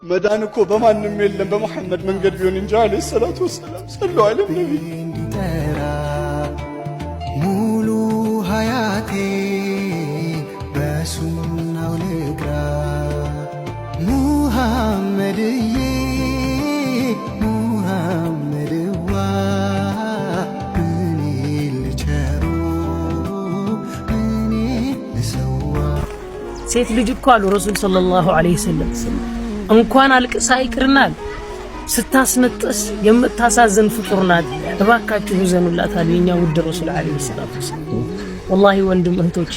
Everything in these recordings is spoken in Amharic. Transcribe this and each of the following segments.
መዳን እኮ በማንም የለም በመሐመድ መንገድ ቢሆን እንጂ አለይሂ ሰላቱ ወሰላም ሰለላሁ ዐለይሂ ነብይ ሙሉ ሀያቴ በሱናው ልግራ ሙሐመድዬ ሙሐመድዋ እኔ ልቸሩ እኔ ልሰዋ ሴት ልጅ እኮ አሉ ረሱል ሰለላሁ ዐለይሂ ወሰለም እንኳን አልቅሳ ይቅርናል ስታስነጥስ የምታሳዝን ፍጡር ናት። እባካችሁ ዘኑላታል የኛ ውድ ረሱል ዐለይሂ ሰላቱ ወሰለም። ወላሂ ወንድም እህቶች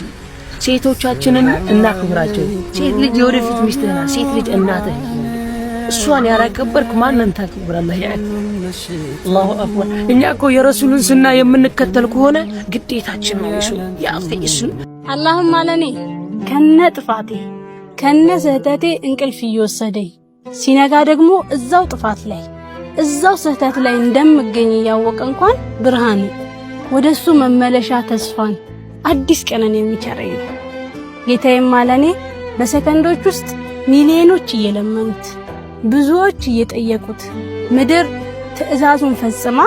ሴቶቻችንን እናክብራቸው። ሴት ልጅ የወደፊት ሚስትህ ናት። ሴት ልጅ እናትህ። እሷን ያላከበርክ ማንን ታከብራለህ? አላሁ አክበር። እኛ እኮ የረሱሉን ሱና የምንከተል ከሆነ ግዴታችን ነው እሱ ያፈይስ አላሁም አለኔ ከነ ጥፋቴ ከነ ስህተቴ እንቅልፍ እየወሰደኝ ሲነጋ ደግሞ እዛው ጥፋት ላይ እዛው ስህተት ላይ እንደምገኝ ያወቀ እንኳን ብርሃን ወደሱ መመለሻ ተስፋን አዲስ ቀንን የሚቸረኝ ጌታዬም አለኔ በሰከንዶች ውስጥ ሚሊዮኖች እየለመኑት ብዙዎች እየጠየቁት ምድር ትዕዛዙን ፈጽማ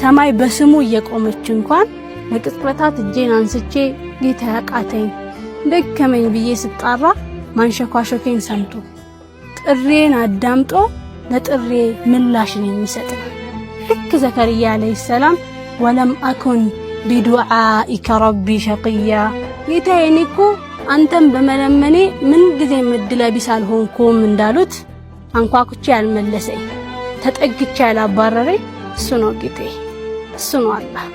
ሰማይ በስሙ እየቆመች እንኳን ለቅጽበታት እጄን አንስቼ ጌታ ያቃተኝ ደከመኝ ብዬ ስጣራ ማንሸኳሸኬን ሰምቶ ጥሬን አዳምጦ ለጥሬ ምላሽን የሚሰጥ ልክ ዘከርያ አለይሂ ሰላም ወለም አኩን ቢዱዓኢከ ረቢ ሸቂያ ጌታዬ እኔ እኮ አንተን በመለመኔ ምን ጊዜ ዕድለ ቢስ አልሆንኩም እንዳሉት አንኳኩቼ ያልመለሰኝ ተጠግቼ ያላባረረኝ እሱ ነው ጌታዬ፣ እሱ ነው አላህ።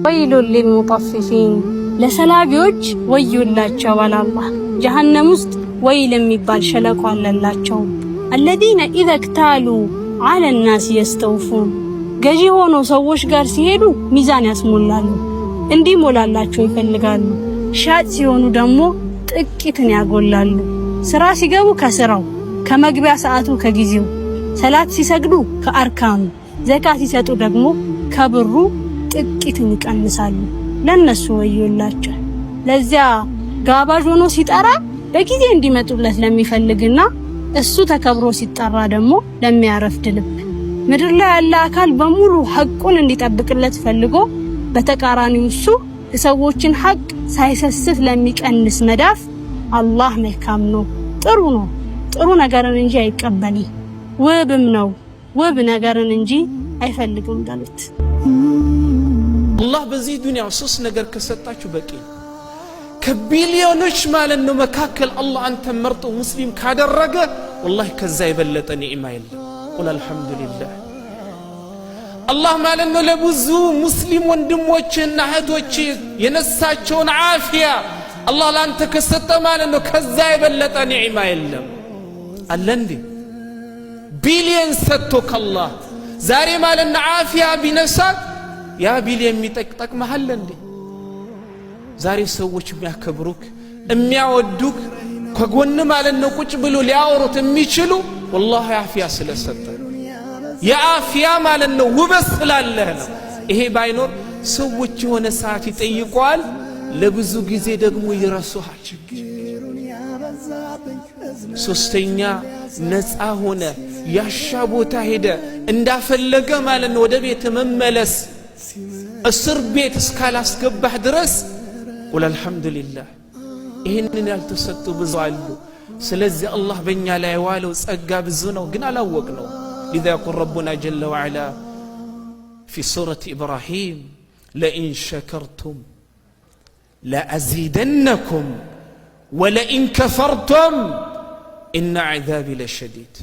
ወይሉል ሊልሙጠፊፊን ለሰላቢዎች ወዮላቸው አላህ። ጀሃነም ውስጥ ወይል የሚባል ሸለቆ አለላቸው። الذين اذا اكتالوا على الناس يستوفون ገዢ ሆኖ ሰዎች ጋር ሲሄዱ ሚዛን ያስሞላሉ፣ እንዲሞላላቸው ይፈልጋሉ። ሻጭ ሲሆኑ ደግሞ ጥቂትን ያጎላሉ። ስራ ሲገቡ ከስራው ከመግቢያ ሰዓቱ ከጊዜው፣ ሰላት ሲሰግዱ ከአርካኑ፣ ዘካት ሲሰጡ ደግሞ ከብሩ ጥቂትን ይቀንሳሉ። ለነሱ ወዮላቸው። ለዚያ ጋባዥ ሆኖ ሲጠራ በጊዜ እንዲመጡለት ለሚፈልግና እሱ ተከብሮ ሲጠራ ደግሞ ለሚያረፍድ ልብ። ምድር ላይ ያለ አካል በሙሉ ሐቁን እንዲጠብቅለት ፈልጎ በተቃራኒው እሱ የሰዎችን ሐቅ ሳይሰስት ለሚቀንስ መዳፍ አላህ መልካም ነው፣ ጥሩ ነው፣ ጥሩ ነገርን እንጂ አይቀበልም። ውብም ነው፣ ውብ ነገርን እንጂ አይፈልግም ዳሉት። አላህ በዚህ ዱንያ ሶስት ነገር ከሰጣችሁ በቂ ከቢሊዮኖች ማለት ነው መካከል አላህ አንተ መርጦ ሙስሊም ካደረገ ወላሂ ከዛ የበለጠ ኒዕማ የለም። ቁል አልሐምዱሊላህ። አላህ ማለት ነው ለብዙ ሙስሊም ወንድሞችና እህቶች የነሳቸውን ዓፊያ አላህ ላንተ ከሰጠ ማለት ነው ከዛ የበለጠ ኒዕማ የለም አለ እንዴ? ቢሊዮን ሰጥቶ ከአላህ ዛሬ ማለት ነው ዓፊያ ቢነሳት ያ ቢሊዮን የሚጠቅመሃል እንዴ? ዛሬ ሰዎች የሚያከብሩክ የሚያወዱክ ከጎን ማለት ነው ቁጭ ብሎ ሊያወሩት የሚችሉ ወላሂ ዓፊያ ስለሰጠ የዓፊያ ማለት ነው ውበት ስላለህ ነው። ይሄ ባይኖር ሰዎች የሆነ ሰዓት ይጠይቋል፣ ለብዙ ጊዜ ደግሞ ይረሱሃል። ሶስተኛ ነፃ ሆነ ያሻ ቦታ ሄደ እንዳፈለገ ማለት ነው ወደ ቤት መመለስ እስር ቤት እስካላስገባህ ድረስ ቁል አልሐምዱሊላህ። ይህንን ያልተሰጡ ብዙ አሉ። ስለዚህ አላህ በእኛ ላይ ዋለው ጸጋ ብዙ ነው፣ ግን አላወቅ ነው። لذا يقول ربنا جل وعلا في سورة إبراهيم لئن شكرتم لأزيدنكم ولئن كفرتم إن عذابي لشديد.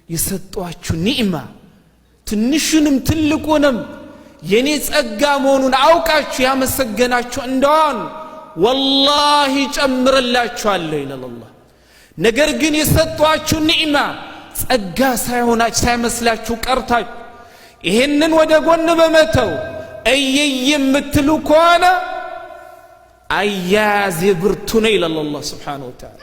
يسطواችሁ ኒዕማ ትንሹንም ትልቁንም የኔ ጸጋ መሆኑን አውቃችሁ ያመሰገናችሁ እንደሆን ወላሂ ጨምርላችኋለሁ ይላል አላህ። ነገር ግን የሰጧችሁ ኒዕማ ጸጋ ሳይመስላችሁ ቀርታችሁ ይሄንን ወደ ጎን በመተው የምትሉ ከሆነ አያያዝ ብርቱ ነው ይላል አላህ ሱብሓነሁ ወተዓላ።